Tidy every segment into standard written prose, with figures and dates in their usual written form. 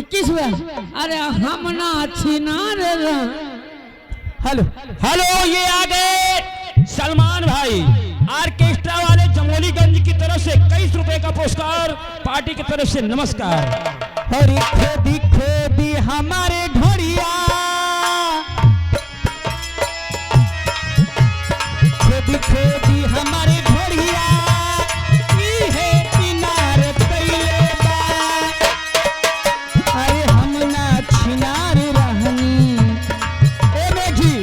21वें। अरे हम ना छिनार। हेलो हेलो, ये आ गए सलमान भाई ऑर्केस्ट्रा वाले जमोलीगंज की तरफ से 21 रुपए का पुरस्कार पार्टी की तरफ से। नमस्कार। हरी खोदी खोदी हमारे ढोड़िया, खोदी खोदी हमारे ढोड़िया, ई है किनार पहले बा। अरे हम ना छिनार रहनी ए बेटी,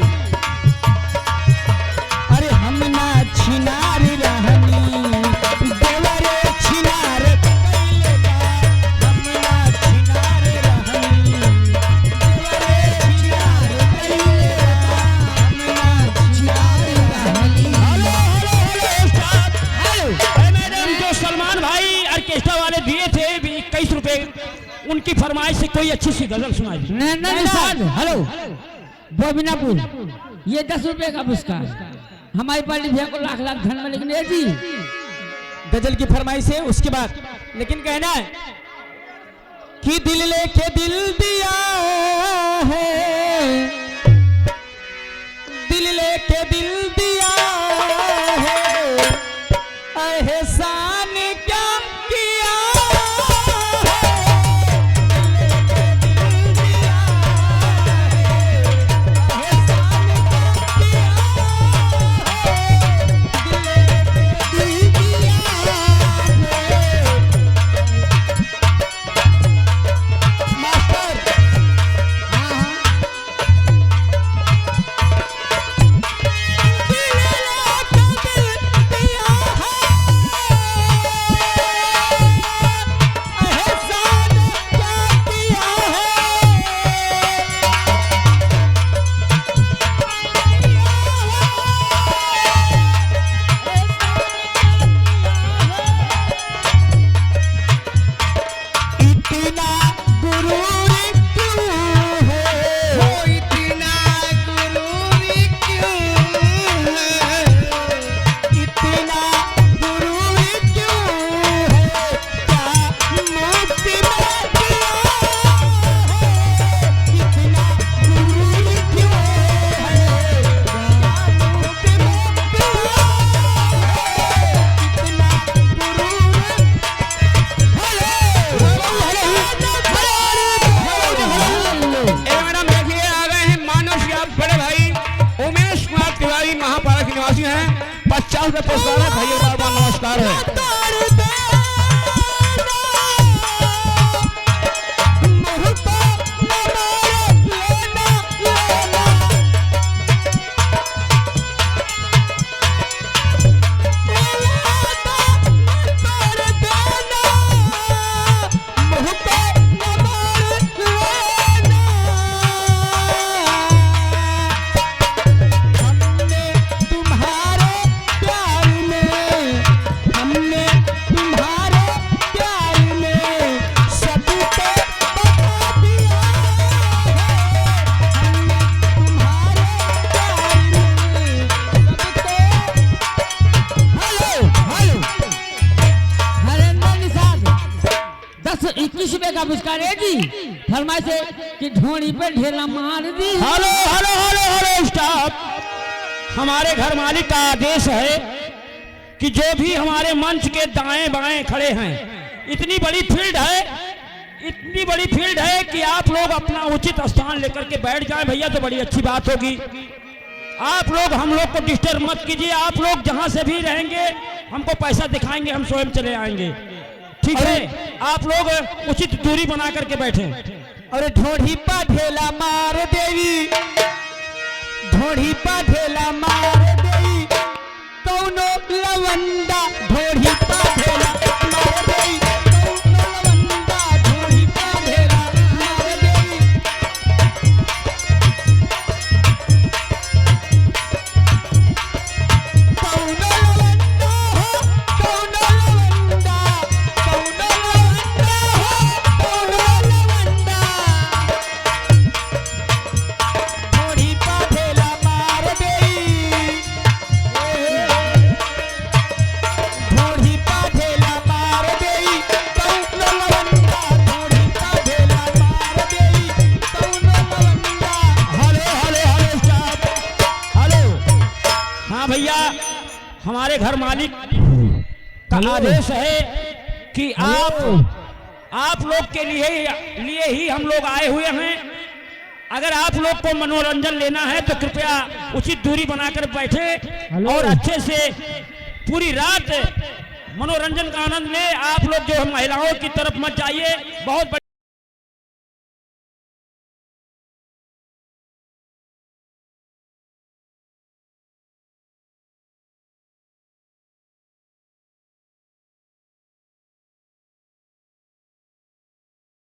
अरे हम ना छिनार रहनी, देवरे छिनार पहले बा। हम ना छिनार रहनी, देवरे छिनार पहले बा। हम ना छिनार रहनी। Hello hello hello staff. Hello madam, जो सलमान भाई ऑर्केस्ट्रा वाले दिए थे 21 रुपए, उनकी फरमाइश से कोई अच्छी सी गजल सुनाई। हेलो बोबिनापुर, ये 10 रुपए का पुरस्कार हमारी पार्टी भैया को लाख लाख धन में। लेकिन ये जी गजल की फरमाइश है उसके बाद, लेकिन कहना है कि दिल लेके दिल दिया है, दिल लेके दिल दिया है, एहसान क्या किया है, दिल लेके दिल दिया है, एहसान क्या किया है, दिल लेके दिल दिया है। मास्टर इतना गुरूर क्यों है, हो इतना गुरूर क्यों है, इतना गुरूर क्यों है, क्या मुक्ति में दिया है, इतना गुरूर क्यों है, क्या मुक्ति में दिया है, इतना गुरूर। ए मैडम देखिए, आ गए हैं मानव श्याम बड़े भाई उमेश कुमार तिवारी, महापारा के निवासी हैं। 50 रुपए पुरस्कार है भैया, बार बार नमस्कार है। हमने तुम्हारे प्यार में, हमने तुम्हारे प्यार में सबको बता दिया है, हमने तुम्हारे प्यार में सबको। हेलो हेलो हरेंद्र निषाद 10-21 का पुरस्कार है जी। फरमाइश है कि ढोड़ी पे ढेला मार दी। Hello hello hello hello staff, हमारे घर मालिक का आदेश है कि जो भी हमारे मंच के दाएं बाएं खड़े हैं, इतनी बड़ी फील्ड है, इतनी बड़ी फील्ड है कि आप लोग अपना उचित स्थान लेकर के बैठ जाएं भैया, तो बड़ी अच्छी बात होगी। आप लोग हम लोग को डिस्टर्ब मत कीजिए। आप लोग जहां से भी रहेंगे हमको पैसा दिखाएंगे, हम स्वयं चले आएंगे, ठीक है? आप लोग उचित दूरी बना करके बैठे। अरे ढोढ़ी पा ढेला मार देवी, ढोढ़ी पा ढेला मार देवी, कौनो लवंदा ढोढ़ी पा ढेला मार देवी, कौनो लवंदा ढोढ़ी पा ढेला मार देवी। कौनो लवंदा हो, कौनो लवंदा, कौनो लवंदा हो, कौनो लवंदा, ढोढ़ी पा ढेला मार देवी। भैया हमारे घर मालिक का आदेश है कि आप लोग के लिए ही हम लोग आए हुए हैं। अगर आप लोग को मनोरंजन लेना है तो कृपया उचित दूरी बनाकर बैठे और अच्छे से पूरी रात मनोरंजन का आनंद ले। आप लोग जो महिलाओं की तरफ मत जाइए, बहुत बड़ी